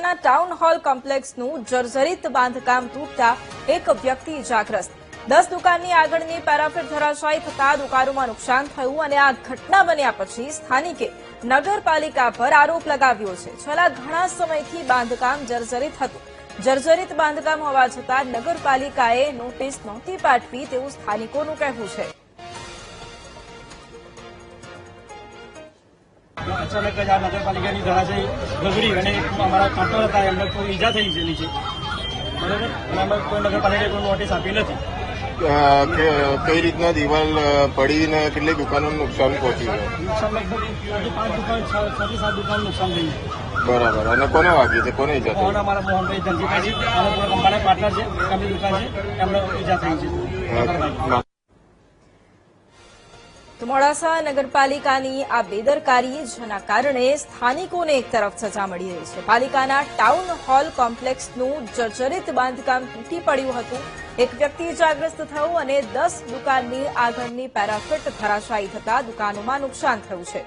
પાલિકાના town hall કોમ્પ્લેક્સનું જર્જરિત બાંધકામ તૂટતા એક વ્યક્તિ ઇજાગ્રસ્ત। 10 દુકાનની આગળની પેરાફિટ ધરાશાયી થતા દુકાનોમાં નુકસાન થયું અને આ ઘટના બન્યા પછી સ્થાનિકે નગરપાલિકા પર આરોપ લગાવ્યો છે। છેલ્લા ઘણા સમયથી બાંધકામ જર્જરિત હતું। જર્જરિત બાંધકામ હોવા છતાં નગરપાલિકાએ નોટિસ નહોતી પાઠવી તેવું સ્થાનિકોનું કહેવું છે। अचानक ज नगरपालिका की धराशायी बगड़ी અને અમારા કાઉન્ટર હતા એમને કોઈ ઈજા થઈ છે નીચે બરાબર અને અમે કોઈ નગરપાલિકાએ કોઈ નોટિસ આપી નથી। કઈ રીતના દિવાલ પડીને કેટલી દુકાનોનું નુકસાન પહોંચ્યું છે? નુકસાન લગભગ 5 દુકાન 6 થી 7 દુકાન નુકસાન થયું છે। બરાબર। અને કોને વાગ્યું છે? કોને ઈજા થઈ? અમારા મોહનભાઈ ધનજીભાઈ છે અને પૂરા કંપની પાર્ટનર છે એમની દુકાન છે એમને ઈજા થઈ છે। તો મોડાસા નગરપાલિકાની આ બેદરકારી જેના કારણે સ્થાનિકોને એક તરફ સજા મળી રહી છે। પાલિકાના ટાઉન હોલ કોમ્પ્લેક્સનું જર્જરિત બાંધકામ તૂટી પડ્યું હતું। એક વ્યક્તિ ઇજાગ્રસ્ત થયો અને 10 દુકાનની આગળની પેરાફિટ ધરાશાયી થતા દુકાનોમાં નુકસાન થયું છે।